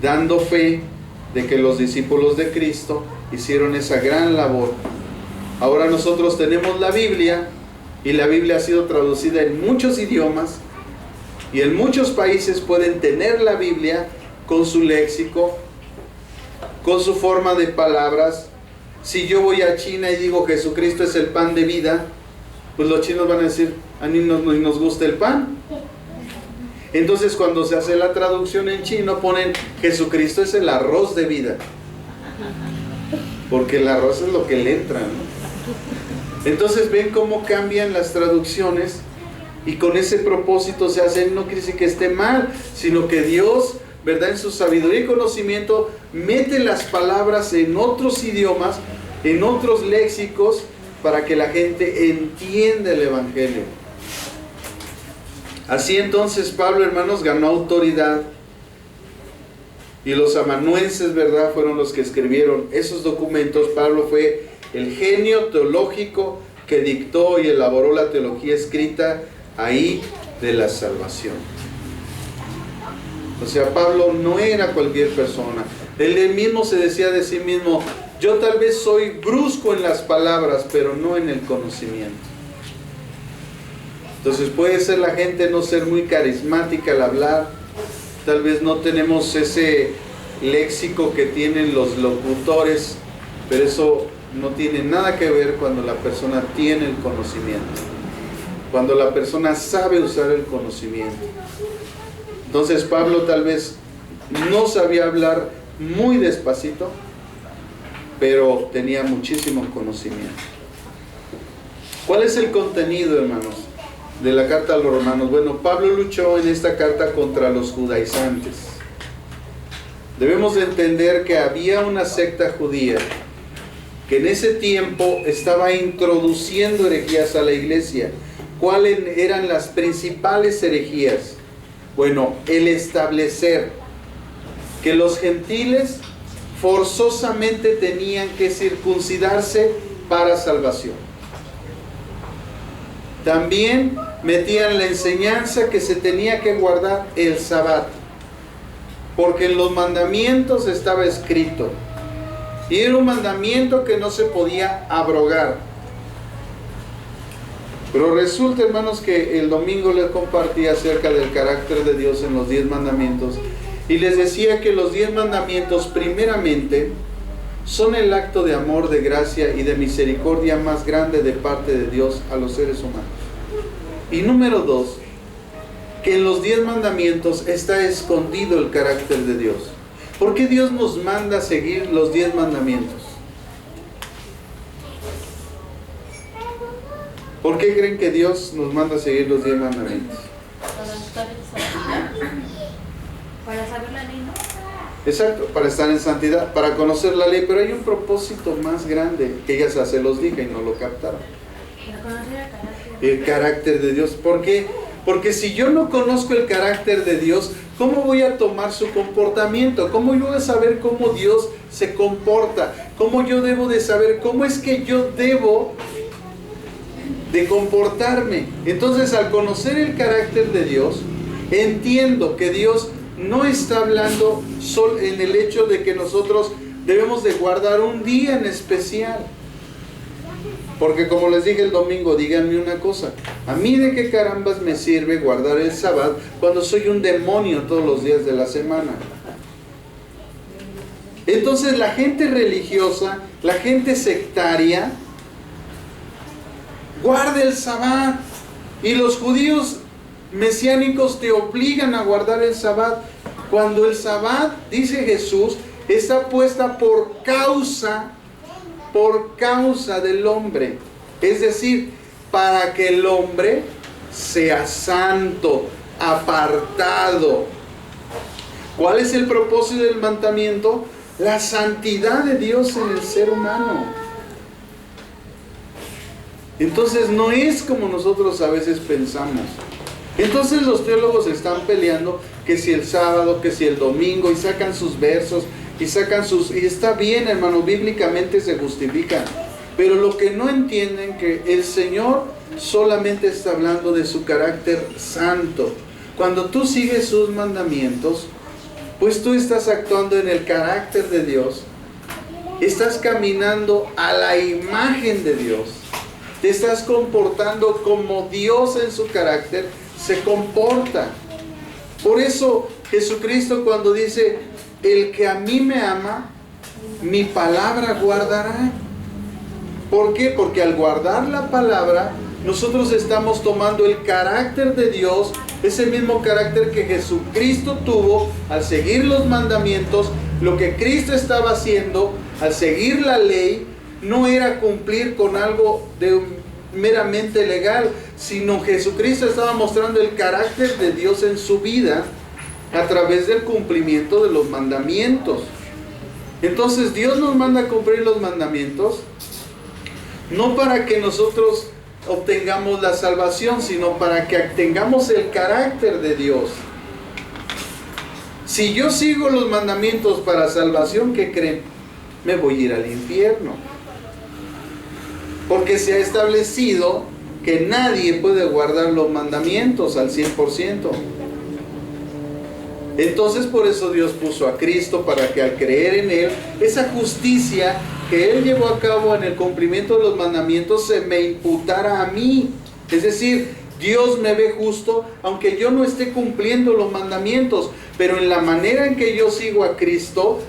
dando fe de que los discípulos de Cristo hicieron esa gran labor. Ahora nosotros tenemos la Biblia, y la Biblia ha sido traducida en muchos idiomas, y en muchos países pueden tener la Biblia con su léxico, con su forma de palabras. Si yo voy a China y digo Jesucristo es el pan de vida, pues los chinos van a decir, a mí nos gusta el pan. Entonces cuando se hace la traducción en chino ponen Jesucristo es el arroz de vida, porque el arroz es lo que le entra, ¿no? Entonces ven cómo cambian las traducciones, y con ese propósito se hacen. No quiere decir que esté mal, sino que Dios, ¿verdad?, en su sabiduría y conocimiento mete las palabras en otros idiomas, en otros léxicos, para que la gente entienda el Evangelio. Así entonces Pablo, hermanos, ganó autoridad, y los amanuenses, ¿verdad?, fueron los que escribieron esos documentos. Pablo fue el genio teológico que dictó y elaboró la teología escrita ahí de la salvación. O sea, Pablo no era cualquier persona. Él mismo se decía de sí mismo, yo tal vez soy brusco en las palabras, pero no en el conocimiento. Entonces puede ser la gente no ser muy carismática al hablar, tal vez no tenemos ese léxico que tienen los locutores, pero eso no tiene nada que ver cuando la persona tiene el conocimiento, cuando la persona sabe usar el conocimiento. Entonces Pablo tal vez no sabía hablar muy despacito, pero tenía muchísimo conocimiento. ¿Cuál es el contenido, hermanos, de la carta a los romanos? Bueno, Pablo luchó en esta carta contra los judaizantes. Debemos de entender que había una secta judía que en ese tiempo estaba introduciendo herejías a la iglesia. ¿Cuáles eran las principales herejías? Bueno, el establecer que los gentiles forzosamente tenían que circuncidarse para salvación. También metían la enseñanza que se tenía que guardar el Sabbat, porque en los mandamientos estaba escrito, y era un mandamiento que no se podía abrogar. Pero resulta, hermanos, que el domingo les compartí acerca del carácter de Dios en los 10 mandamientos, y les decía que los 10 mandamientos primeramente son el acto de amor, de gracia y de misericordia más grande de parte de Dios a los seres humanos. Y número 2, que en los 10 mandamientos está escondido el carácter de Dios. ¿Por qué Dios nos manda a seguir los 10 mandamientos? ¿Por qué creen que Dios nos manda a seguir los 10 mandamientos? Para saber la ley, ¿no? Exacto, para estar en santidad, para conocer la ley, pero hay un propósito más grande, que ya se los dije y no lo captaron. Para conocer El carácter de Dios. ¿Por qué? Porque si yo no conozco el carácter de Dios, ¿cómo voy a tomar su comportamiento? ¿Cómo yo voy a saber cómo Dios se comporta? ¿Cómo yo debo de saber cómo es que yo debo de comportarme? Entonces, al conocer el carácter de Dios, entiendo que Dios no está hablando solo en el hecho de que nosotros debemos de guardar un día en especial. Porque como les dije el domingo, díganme una cosa, ¿a mí de qué carambas me sirve guardar el Sabbat cuando soy un demonio todos los días de la semana? Entonces la gente religiosa, la gente sectaria, guarda el Sabbat, y los judíos mesiánicos te obligan a guardar el Sabbat, cuando el Sabbat, dice Jesús, está puesta por causa del hombre, es decir, para que el hombre sea santo, apartado. ¿Cuál es el propósito del mandamiento? La santidad de Dios en el ser humano. Entonces no es como nosotros a veces pensamos. Entonces los teólogos están peleando que si el sábado, que si el domingo, y sacan sus versos, y está bien, hermano, bíblicamente se justifican, pero lo que no entienden que el Señor solamente está hablando de su carácter santo. Cuando tú sigues sus mandamientos, pues tú estás actuando en el carácter de Dios. Estás caminando a la imagen de Dios. Te estás comportando como Dios en su carácter se comporta. Por eso Jesucristo cuando dice, el que a mí me ama, mi palabra guardará. ¿Por qué? Porque al guardar la palabra, nosotros estamos tomando el carácter de Dios, ese mismo carácter que Jesucristo tuvo al seguir los mandamientos. Lo que Cristo estaba haciendo al seguir la ley no era cumplir con algo meramente legal, sino Jesucristo estaba mostrando el carácter de Dios en su vida a través del cumplimiento de los mandamientos. Entonces Dios nos manda a cumplir los mandamientos no para que nosotros obtengamos la salvación, sino para que tengamos el carácter de Dios. Si yo sigo los mandamientos para salvación, ¿qué creen? Me voy a ir al infierno. Porque se ha establecido que nadie puede guardar los mandamientos al 100%. Entonces por eso Dios puso a Cristo, para que al creer en Él, esa justicia que Él llevó a cabo en el cumplimiento de los mandamientos se me imputara a mí. Es decir, Dios me ve justo aunque yo no esté cumpliendo los mandamientos, pero en la manera en que yo sigo a Cristo,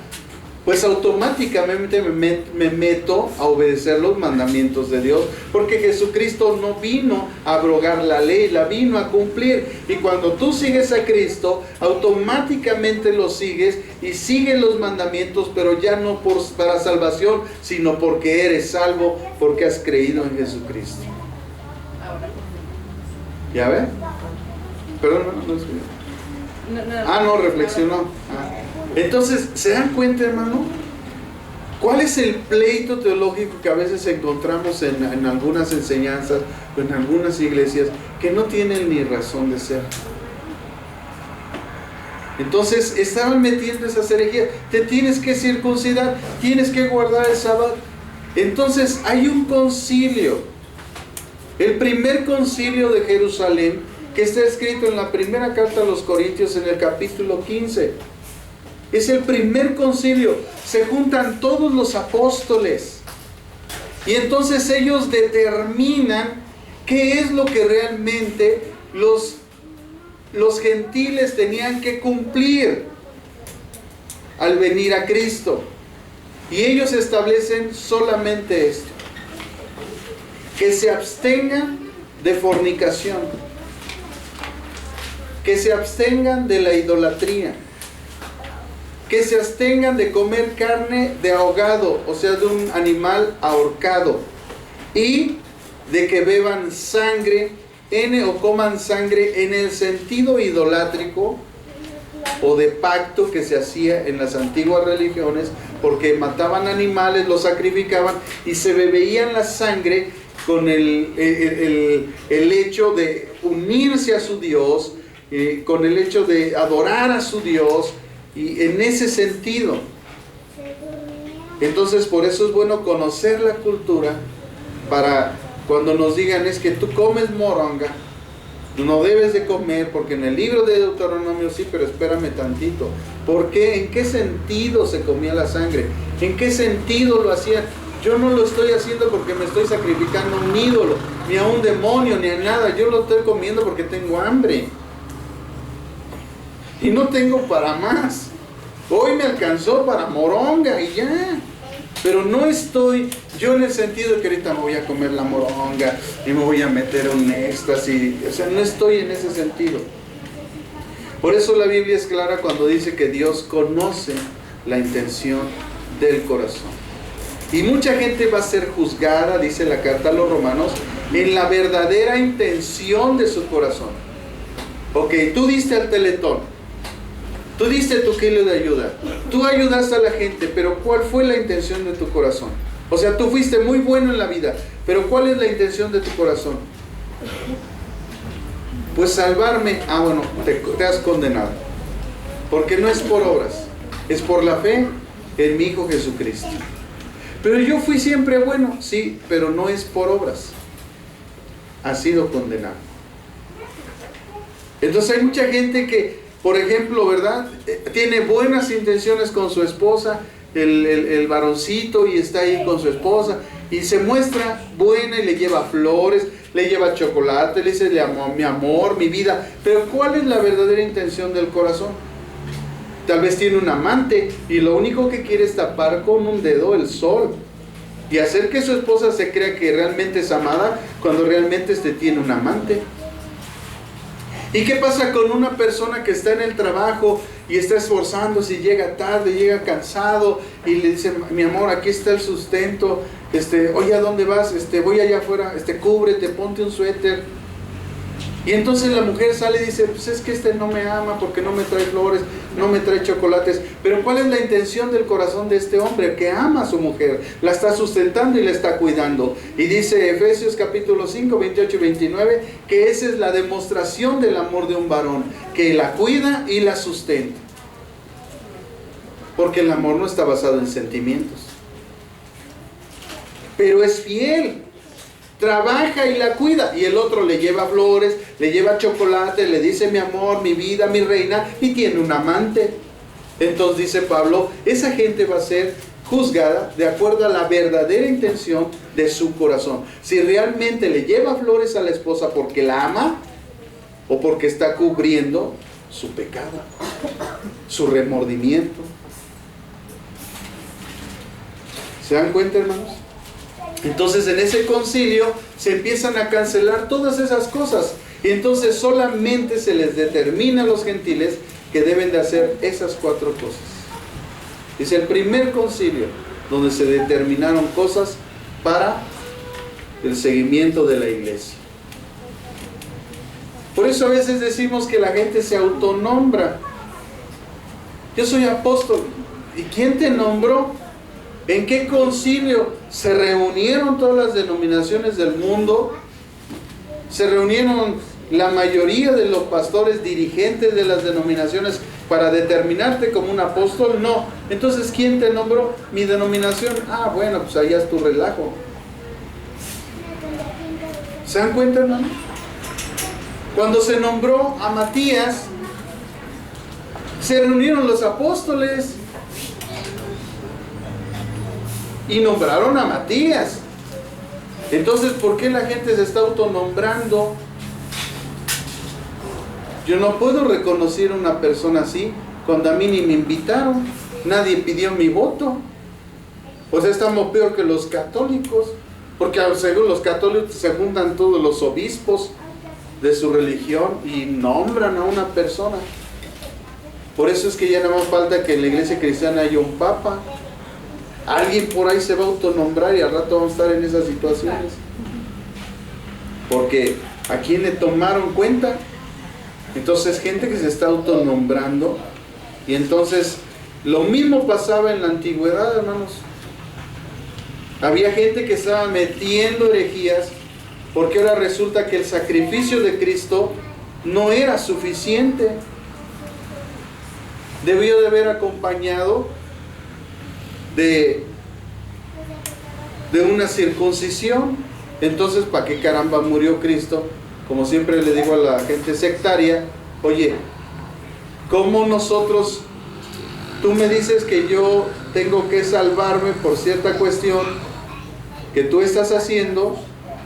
pues automáticamente me meto a obedecer los mandamientos de Dios, porque Jesucristo no vino a abrogar la ley, la vino a cumplir. Y cuando tú sigues a Cristo, automáticamente lo sigues y sigues los mandamientos, pero ya no para salvación, sino porque eres salvo, porque has creído en Jesucristo. ¿Ya ven? Perdón, no reflexionó. Entonces, ¿se dan cuenta, hermano? ¿Cuál es el pleito teológico que a veces encontramos en algunas enseñanzas o en algunas iglesias que no tienen ni razón de ser? Entonces, estaban metiendo esas herejías. Te tienes que circuncidar, tienes que guardar el sábado. Entonces, hay un concilio. El primer concilio de Jerusalén, que está escrito en la primera carta a los Corintios en el capítulo 15. Es el primer concilio. Se juntan todos los apóstoles. Y entonces ellos determinan qué es lo que realmente los gentiles tenían que cumplir al venir a Cristo. Y ellos establecen solamente esto: que se abstengan de fornicación, que se abstengan de la idolatría, que se abstengan de comer carne de ahogado, o sea, de un animal ahorcado, y de que beban sangre o coman sangre en el sentido idolátrico o de pacto que se hacía en las antiguas religiones, porque mataban animales, los sacrificaban y se bebían la sangre con el hecho de unirse a su Dios, con el hecho de adorar a su Dios, y en ese sentido. Entonces por eso es bueno conocer la cultura, para cuando nos digan es que tú comes moronga, no debes de comer, porque en el libro de Deuteronomio sí, pero espérame tantito. ¿Por qué? ¿En qué sentido se comía la sangre? ¿En qué sentido lo hacían? Yo no lo estoy haciendo porque me estoy sacrificando a un ídolo, ni a un demonio, ni a nada. Yo lo estoy comiendo porque tengo hambre. Y no tengo para más. Hoy me alcanzó para moronga y ya. Pero no estoy yo en el sentido de que ahorita me voy a comer la moronga y me voy a meter un éxtasis. O sea, no estoy en ese sentido. Por eso la Biblia es clara cuando dice que Dios conoce la intención del corazón. Y mucha gente va a ser juzgada, dice la carta a los Romanos, en la verdadera intención de su corazón. Ok, tú diste al Teletón, tú diste tu kilo de ayuda, tú ayudaste a la gente, pero ¿cuál fue la intención de tu corazón? O sea, tú fuiste muy bueno en la vida, pero ¿cuál es la intención de tu corazón? Pues salvarme. Ah, bueno, te has condenado, porque no es por obras, es por la fe en mi Hijo Jesucristo. Pero yo fui siempre bueno, sí, pero no es por obras. Ha sido condenado. Entonces hay mucha gente que por ejemplo, ¿verdad? Tiene buenas intenciones con su esposa, el varoncito, y está ahí con su esposa, y se muestra buena y le lleva flores, le lleva chocolate, le dice mi amor, mi vida. Pero ¿cuál es la verdadera intención del corazón? Tal vez tiene un amante y lo único que quiere es tapar con un dedo el sol y hacer que su esposa se crea que realmente es amada cuando realmente tiene un amante. ¿Y qué pasa con una persona que está en el trabajo y está esforzándose y llega tarde, llega cansado y le dice, mi amor, aquí está el sustento, oye, ¿a dónde vas? Voy allá afuera, cúbrete, ponte un suéter. Y entonces la mujer sale y dice, pues es que no me ama porque no me trae flores, no me trae chocolates. Pero ¿cuál es la intención del corazón de este hombre? Que ama a su mujer, la está sustentando y la está cuidando. Y dice Efesios capítulo 5, 28 y 29, que esa es la demostración del amor de un varón, que la cuida y la sustenta. Porque el amor no está basado en sentimientos. Pero es fiel. Trabaja y la cuida, y el otro le lleva flores, le lleva chocolate, le dice mi amor, mi vida, mi reina, y tiene un amante. Entonces dice Pablo, esa gente va a ser juzgada de acuerdo a la verdadera intención de su corazón. Si realmente le lleva flores a la esposa porque la ama, o porque está cubriendo su pecado, su remordimiento. ¿Se dan cuenta, hermanos? Entonces en ese concilio se empiezan a cancelar todas esas cosas, y entonces solamente se les determina a los gentiles que deben de hacer esas 4 cosas. Es el primer concilio donde se determinaron cosas para el seguimiento de la iglesia. Por eso a veces decimos que la gente se autonombra. Yo soy apóstol. ¿Y quién te nombró? ¿En qué concilio se reunieron todas las denominaciones del mundo? ¿Se reunieron la mayoría de los pastores dirigentes de las denominaciones para determinarte como un apóstol? No. Entonces, ¿quién te nombró? Mi denominación. Ah, bueno, pues allá es tu relajo. ¿Se dan cuenta, hermano? Cuando se nombró a Matías, se reunieron los apóstoles y nombraron a Matías. Entonces, ¿por qué la gente se está autonombrando? Yo no puedo reconocer a una persona así cuando a mí ni me invitaron, nadie pidió mi voto. O sea, estamos peor que los católicos, porque según los católicos se juntan todos los obispos de su religión y nombran a una persona. Por eso es que ya no más falta que en la iglesia cristiana haya un papa. Alguien por ahí se va a autonombrar y al rato vamos a estar en esas situaciones. Porque ¿a quién le tomaron cuenta? Entonces gente que se está autonombrando. Y entonces lo mismo pasaba en la antigüedad, hermanos. Había gente que estaba metiendo herejías porque ahora resulta que el sacrificio de Cristo no era suficiente. Debió de haber acompañado de una circuncisión. Entonces, ¿para qué caramba murió Cristo? Como siempre le digo a la gente sectaria, oye, ¿cómo nosotros, tú me dices que yo tengo que salvarme por cierta cuestión que tú estás haciendo?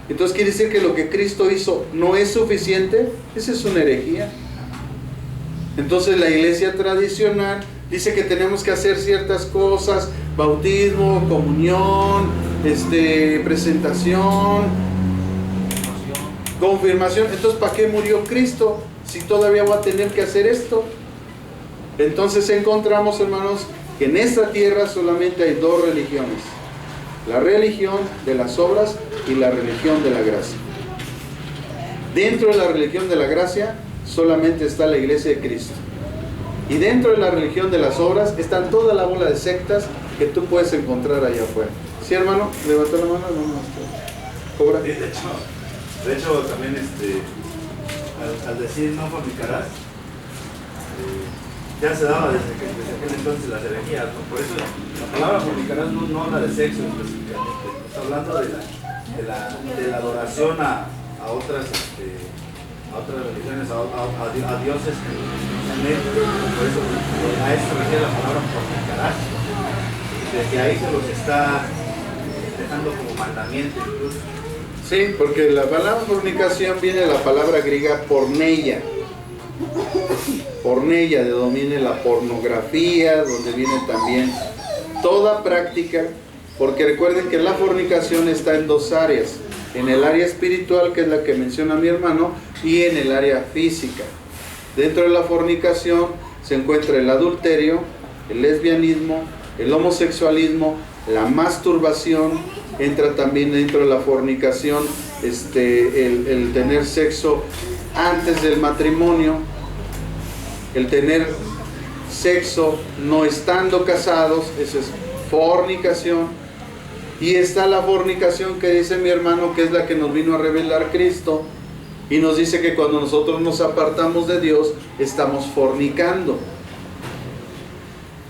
Entonces quiere decir que lo que Cristo hizo no es suficiente. Esa es una herejía. Entonces la iglesia tradicional dice que tenemos que hacer ciertas cosas: bautismo, comunión, presentación, confirmación. Entonces, ¿para qué murió Cristo si todavía va a tener que hacer esto? Entonces encontramos, hermanos, que en esta tierra solamente hay 2 religiones: la religión de las obras y la religión de la gracia. Dentro de la religión de la gracia solamente está la iglesia de Cristo. Y dentro de la religión de las obras están toda la bola de sectas que tú puedes encontrar allá afuera. ¿Sí, hermano? Levantó la mano. Cobra. De hecho también al decir no fornicarás, ya se daba desde aquel entonces las herejías, ¿no? Por eso la palabra fornicarás no habla de sexo específicamente, está hablando de la adoración a otras a otras religiones, a dioses que no sean él. Por eso a eso se refiere la palabra fornicarás. Desde ahí se los está dejando como mandamiento incluso. Sí, porque la palabra fornicación viene de la palabra griega porneia. Porneia, de donde viene la pornografía, donde viene también toda práctica, porque recuerden que la fornicación está en dos áreas, en el área espiritual, que es la que menciona mi hermano, y en el área física. Dentro de la fornicación se encuentra el adulterio, el lesbianismo, el homosexualismo, la masturbación, entra también dentro de la fornicación el tener sexo antes del matrimonio, el tener sexo no estando casados, eso es fornicación. Y está la fornicación que dice mi hermano, que es la que nos vino a revelar Cristo, y nos dice que cuando nosotros nos apartamos de Dios, estamos fornicando.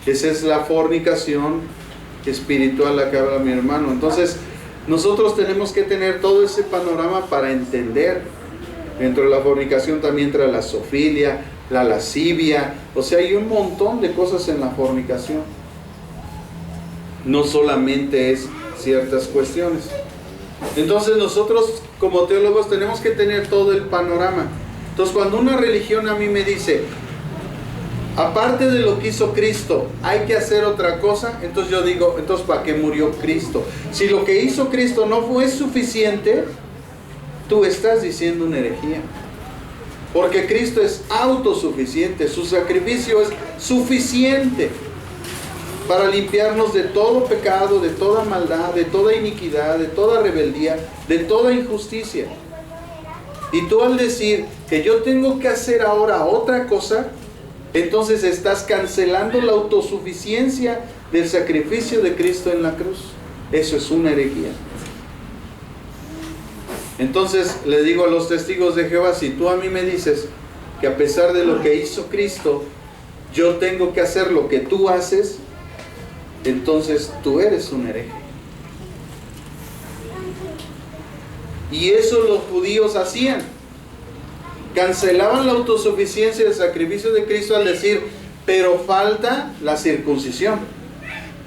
Esa es la fornicación espiritual a la que habla mi hermano. Entonces, nosotros tenemos que tener todo ese panorama para entender. Dentro de la fornicación también entra la zoofilia, la lascivia, o sea, hay un montón de cosas en la fornicación. No solamente es ciertas cuestiones. Entonces nosotros como teólogos tenemos que tener todo el panorama. Entonces cuando una religión a mí me dice, aparte de lo que hizo Cristo, hay que hacer otra cosa, entonces yo digo, entonces ¿para qué murió Cristo? Si lo que hizo Cristo no fue suficiente, tú estás diciendo una herejía. Porque Cristo es autosuficiente, su sacrificio es suficiente para limpiarnos de todo pecado, de toda maldad, de toda iniquidad, de toda rebeldía, de toda injusticia. Y tú al decir que yo tengo que hacer ahora otra cosa, entonces estás cancelando la autosuficiencia del sacrificio de Cristo en la cruz. Eso es una herejía. Entonces le digo a los testigos de Jehová, si tú a mí me dices que a pesar de lo que hizo Cristo, yo tengo que hacer lo que tú haces, entonces tú eres un hereje. Y eso los judíos hacían. Cancelaban la autosuficiencia del sacrificio de Cristo al decir, pero falta la circuncisión,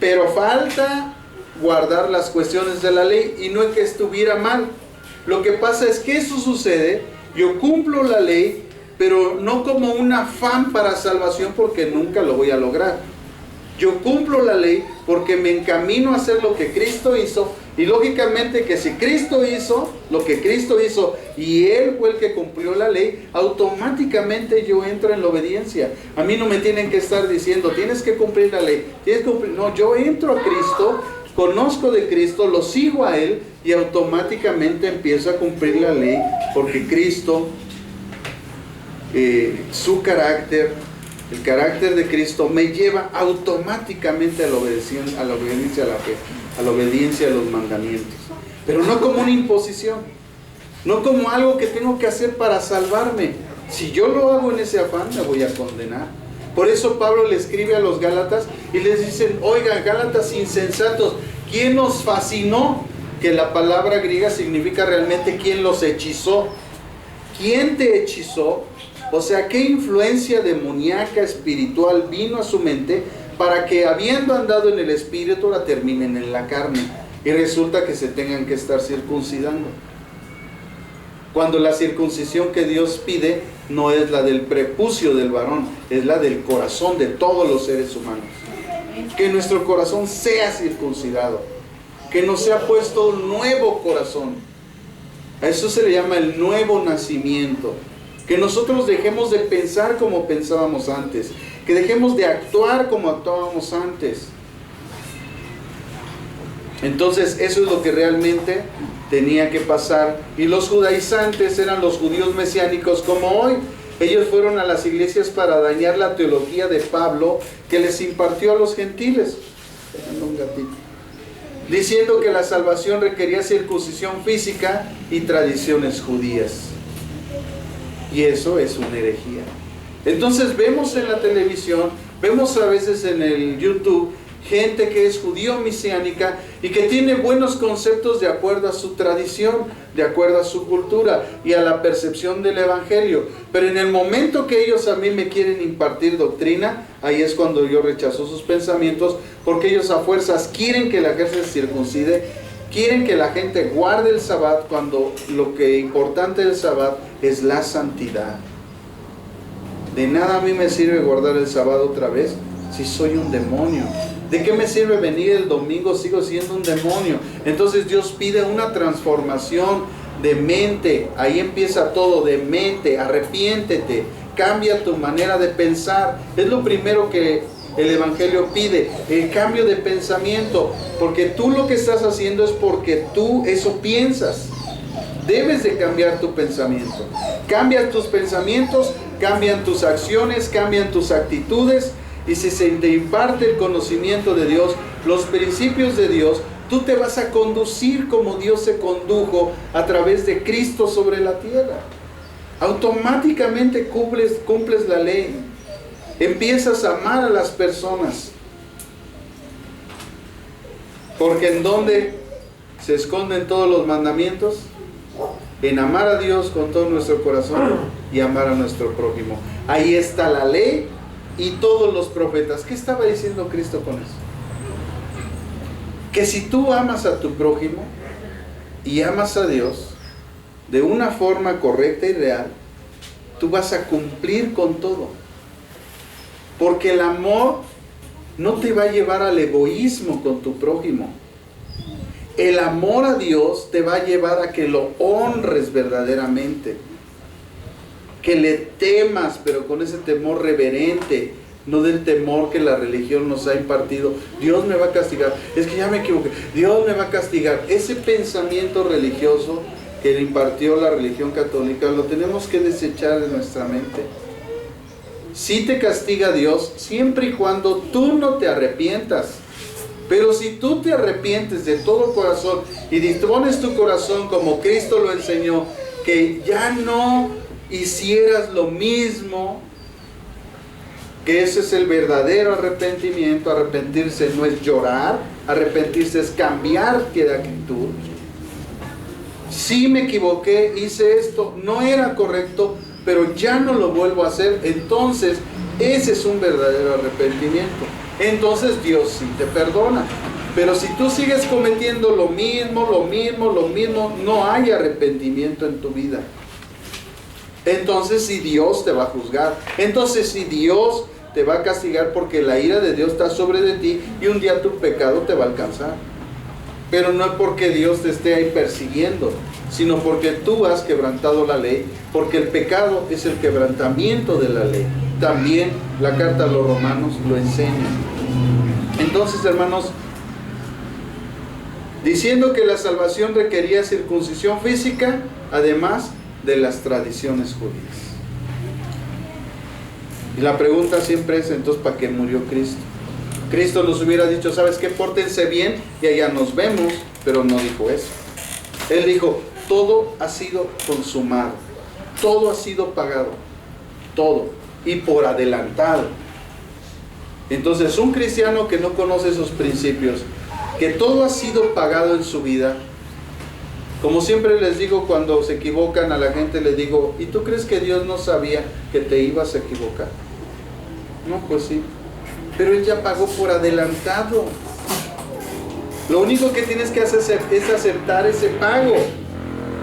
pero falta guardar las cuestiones de la ley, y no es que estuviera mal. Lo que pasa es que eso sucede, yo cumplo la ley, pero no como un afán para salvación, porque nunca lo voy a lograr. Yo cumplo la ley porque me encamino a hacer lo que Cristo hizo, y lógicamente que si Cristo hizo lo que Cristo hizo y Él fue el que cumplió la ley, automáticamente yo entro en la obediencia. A mí no me tienen que estar diciendo, tienes que cumplir la ley, tienes que cumplir. No, yo entro a Cristo, conozco de Cristo, lo sigo a Él y automáticamente empiezo a cumplir la ley, porque Cristo, su carácter, el carácter de Cristo me lleva automáticamente a la obediencia a la fe, a la obediencia a los mandamientos. Pero no como una imposición, no como algo que tengo que hacer para salvarme. Si yo lo hago en ese afán, me voy a condenar. Por eso Pablo le escribe a los Gálatas y les dicen, oigan, Gálatas insensatos, ¿quién os fascinó? Que la palabra griega significa realmente ¿quién los hechizó? ¿Quién te hechizó? O sea, ¿qué influencia demoníaca espiritual vino a su mente para que, habiendo andado en el espíritu, la terminen en la carne? Y resulta que se tengan que estar circuncidando. Cuando la circuncisión que Dios pide no es la del prepucio del varón, es la del corazón de todos los seres humanos. Que nuestro corazón sea circuncidado, que nos sea puesto un nuevo corazón. A eso se le llama el nuevo nacimiento. Que nosotros dejemos de pensar como pensábamos antes, que dejemos de actuar como actuábamos antes. Entonces eso es lo que realmente tenía que pasar. Y los judaizantes eran los judíos mesiánicos como hoy. Ellos fueron a las iglesias para dañar la teología de Pablo que les impartió a los gentiles, diciendo que la salvación requería circuncisión física y tradiciones judías. Y eso es una herejía. Entonces vemos en la televisión, vemos a veces en el YouTube, gente que es judío mesiánica y que tiene buenos conceptos de acuerdo a su tradición, de acuerdo a su cultura y a la percepción del evangelio. Pero en el momento que ellos a mí me quieren impartir doctrina, ahí es cuando yo rechazo sus pensamientos, porque ellos a fuerzas quieren que la gente se circuncide, quieren que la gente guarde el Sabbat, cuando lo que importante del Sabbat es la santidad. De nada a mí me sirve guardar el Sabbat otra vez si soy un demonio. ¿De qué me sirve venir el domingo? Sigo siendo un demonio. Entonces Dios pide una transformación de mente. Ahí empieza todo, de mente. Arrepiéntete, cambia tu manera de pensar. Es lo primero que el Evangelio pide, el cambio de pensamiento. Porque tú lo que estás haciendo es porque tú eso piensas. Debes de cambiar tu pensamiento. Cambias tus pensamientos, cambian tus acciones, cambian tus actitudes. Y si se te imparte el conocimiento de Dios, los principios de Dios, tú te vas a conducir como Dios se condujo a través de Cristo sobre la tierra. Automáticamente cumples la ley. Empiezas a amar a las personas. Porque ¿en dónde se esconden todos los mandamientos? En amar a Dios con todo nuestro corazón y amar a nuestro prójimo. Ahí está la ley y todos los profetas. ¿Qué estaba diciendo Cristo con eso? Que si tú amas a tu prójimo y amas a Dios de una forma correcta y real, tú vas a cumplir con todo. Porque el amor no te va a llevar al egoísmo con tu prójimo. El amor a Dios te va a llevar a que lo honres verdaderamente. Que le temas, pero con ese temor reverente, no del temor que la religión nos ha impartido. Dios me va a castigar, es que ya me equivoqué, Dios me va a castigar. Ese pensamiento religioso que le impartió la religión católica lo tenemos que desechar de nuestra mente. Sí te castiga Dios siempre y cuando tú no te arrepientas. Pero si tú te arrepientes de todo corazón y dispones tu corazón como Cristo lo enseñó, que ya no hicieras lo mismo, que ese es el verdadero arrepentimiento. Arrepentirse no es llorar, arrepentirse es cambiar de actitud. Sí me equivoqué, hice esto, no era correcto, pero ya no lo vuelvo a hacer. Entonces ese es un verdadero arrepentimiento. Entonces Dios sí te perdona. Pero si tú sigues cometiendo lo mismo, no hay arrepentimiento en tu vida. Entonces si Dios te va a juzgar, entonces si Dios te va a castigar, porque la ira de Dios está sobre de ti y un día tu pecado te va a alcanzar. Pero no es porque Dios te esté ahí persiguiendo, sino porque tú has quebrantado la ley, porque el pecado es el quebrantamiento de la ley. También la carta a los Romanos lo enseña. Entonces, hermanos, diciendo que la salvación requería circuncisión física, además de las tradiciones judías. Y la pregunta siempre es, entonces, ¿para qué murió Cristo? Cristo nos hubiera dicho, ¿sabes qué? Pórtense bien y allá nos vemos, pero no dijo eso. Él dijo, todo ha sido consumado, todo ha sido pagado, todo, y por adelantado. Entonces, un cristiano que no conoce esos principios, que todo ha sido pagado en su vida, como siempre les digo cuando se equivocan a la gente, les digo, ¿y tú crees que Dios no sabía que te ibas a equivocar? No, pues sí, pero Él ya pagó por adelantado. Lo único que tienes que hacer es aceptar ese pago.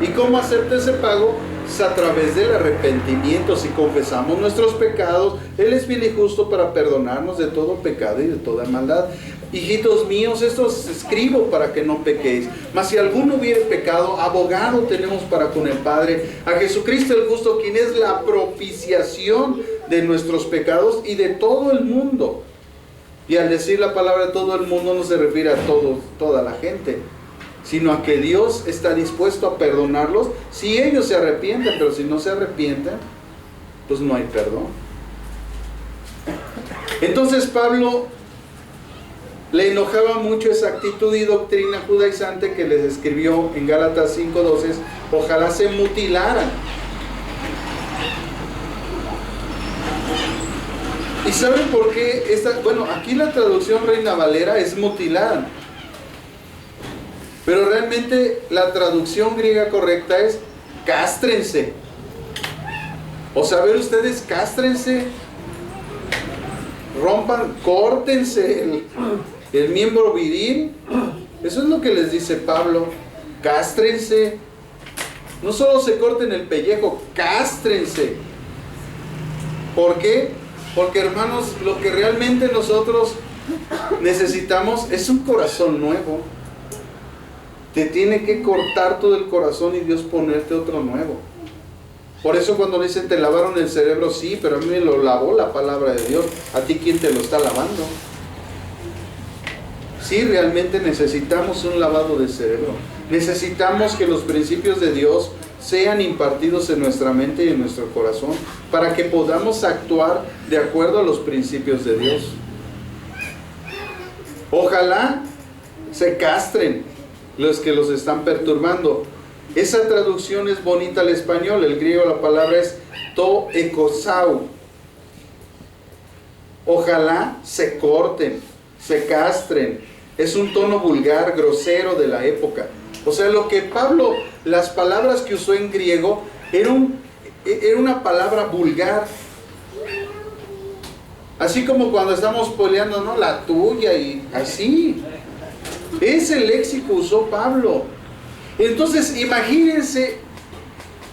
¿Y cómo acepta ese pago? Es a través del arrepentimiento. Si confesamos nuestros pecados, Él es fiel y justo para perdonarnos de todo pecado y de toda maldad. Hijitos míos, esto os escribo para que no pequéis. Mas si alguno hubiere pecado, abogado tenemos para con el Padre, a Jesucristo el justo, quien es la propiciación de nuestros pecados y de todo el mundo. Y al decir la palabra de todo el mundo no se refiere a toda la gente, sino a que Dios está dispuesto a perdonarlos si ellos se arrepienten. Pero si no se arrepienten, pues no hay perdón. Entonces Pablo le enojaba mucho esa actitud y doctrina judaizante que les escribió en Gálatas 5:12, ojalá se mutilaran. ¿Y saben por qué? Bueno, aquí la traducción Reina Valera es mutilar. Pero realmente la traducción griega correcta es cástrense. O sea, a ver ustedes, cástrense, rompan, córtense el miembro viril. Eso es lo que les dice Pablo. Cástrense. No solo se corten el pellejo, cástrense. ¿Por qué? Porque, hermanos, lo que realmente nosotros necesitamos es un corazón nuevo. Te tiene que cortar todo el corazón y Dios ponerte otro nuevo. Por eso cuando dicen te lavaron el cerebro, sí, pero a mí me lo lavó la palabra de Dios. ¿A ti quién te lo está lavando? Sí, realmente necesitamos un lavado de cerebro. Necesitamos que los principios de Dios sean impartidos en nuestra mente y en nuestro corazón para que podamos actuar de acuerdo a los principios de Dios. Ojalá se castren los que los están perturbando. Esa traducción es bonita al español. El griego la palabra es to ekosau. Ojalá se corten, se castren. Es un tono vulgar, grosero de la época. O sea, lo que Pablo, las palabras que usó en griego, era una palabra vulgar. Así como cuando estamos peleando, ¿no? La tuya y así. Ese léxico usó Pablo. Entonces, imagínense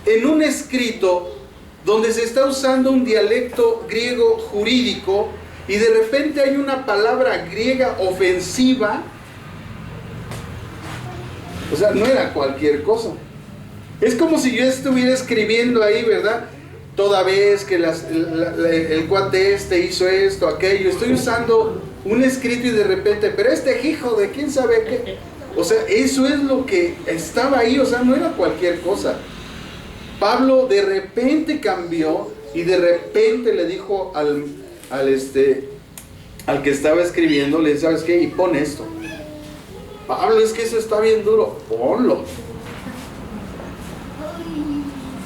en un escrito donde se está usando un dialecto griego jurídico y de repente hay una palabra griega ofensiva. O sea, no era cualquier cosa. Es como si yo estuviera escribiendo ahí, ¿verdad? Toda vez que el cuate hizo esto, aquello. Estoy usando un escrito y de repente, pero este hijo de quién sabe qué. O sea, eso es lo que estaba ahí. O sea, no era cualquier cosa. Pablo de repente cambió y de repente le dijo al que estaba escribiendo, le dice, ¿sabes qué? Y pon esto. Pablo, es que eso está bien duro. Ponlo.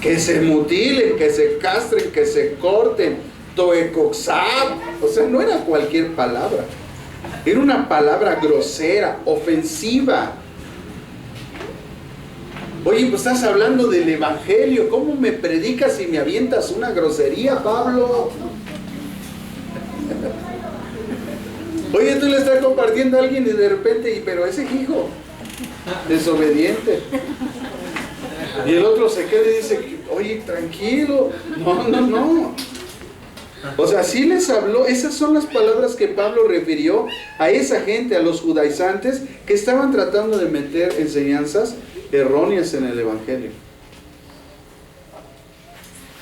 Que se mutilen, que se castren, que se corten. Toecoxab. O sea, no era cualquier palabra. Era una palabra grosera, ofensiva. Oye, pues estás hablando del evangelio. ¿Cómo me predicas y me avientas una grosería, Pablo? Oye, tú le estás compartiendo a alguien y de repente, pero ese hijo, desobediente. Y el otro se queda y dice, oye, tranquilo. No. O sea, sí les habló. Esas son las palabras que Pablo refirió a esa gente, a los judaizantes, que estaban tratando de meter enseñanzas erróneas en el evangelio.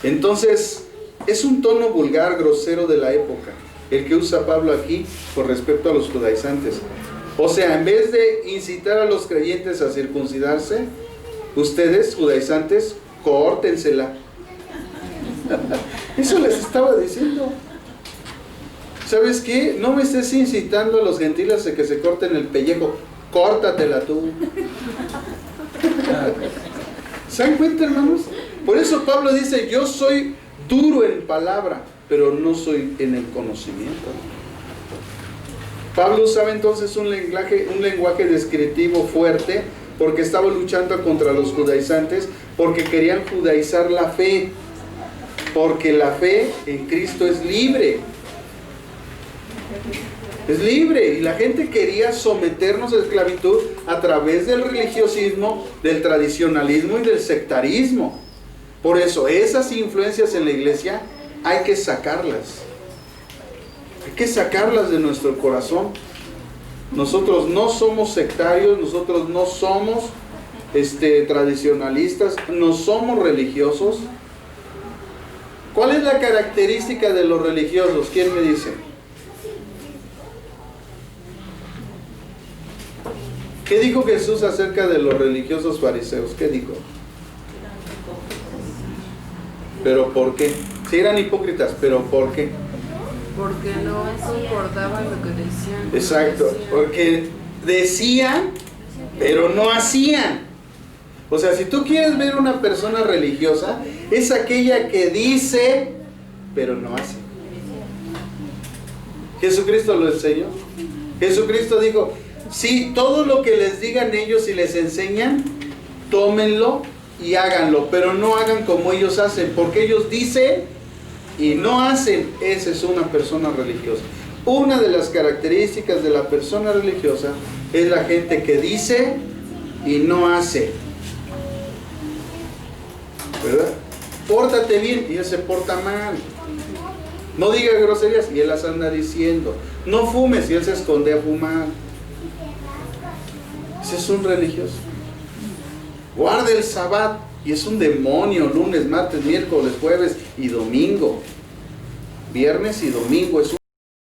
Entonces, es un tono vulgar, grosero de la época, el que usa Pablo aquí con respecto a los judaizantes. O sea, en vez de incitar a los creyentes a circuncidarse, ustedes, judaizantes, córtensela. Eso les estaba diciendo. ¿Sabes qué? No me estés incitando a los gentiles a que se corten el pellejo. Córtatela tú. ¿Se dan cuenta, hermanos? Por eso Pablo dice, yo soy duro en palabra, pero no soy en el conocimiento. Pablo usaba entonces un lenguaje descriptivo fuerte, porque estaba luchando contra los judaizantes, porque querían judaizar la fe, porque la fe en Cristo es libre. Es libre, y la gente quería someternos a esclavitud a través del religiosismo, del tradicionalismo y del sectarismo. Por eso, esas influencias en la iglesia hay que sacarlas. Hay que sacarlas de nuestro corazón. Nosotros no somos sectarios, nosotros no somos tradicionalistas, no somos religiosos. ¿Cuál es la característica de los religiosos? ¿Quién me dice? ¿Qué dijo Jesús acerca de los religiosos fariseos? ¿Qué dijo? ¿Pero por qué? Si eran hipócritas, ¿pero por qué? Porque no concordaban lo que decían. Exacto, porque decían, pero no hacían. O sea, si tú quieres ver una persona religiosa, es aquella que dice, pero no hace. Jesucristo lo enseñó. Jesucristo dijo, sí, todo lo que les digan ellos y les enseñan, tómenlo y háganlo, pero no hagan como ellos hacen, porque ellos dicen y no hacen. Esa es una persona religiosa. Una de las características de la persona religiosa es la gente que dice y no hace, ¿verdad? Pórtate bien y él se porta mal. No diga groserías y él las anda diciendo. No fumes y él se esconde a fumar. Ese es un religioso. Guarde el sabbat y es un demonio. Lunes, martes, miércoles, jueves y domingo. Viernes y domingo es un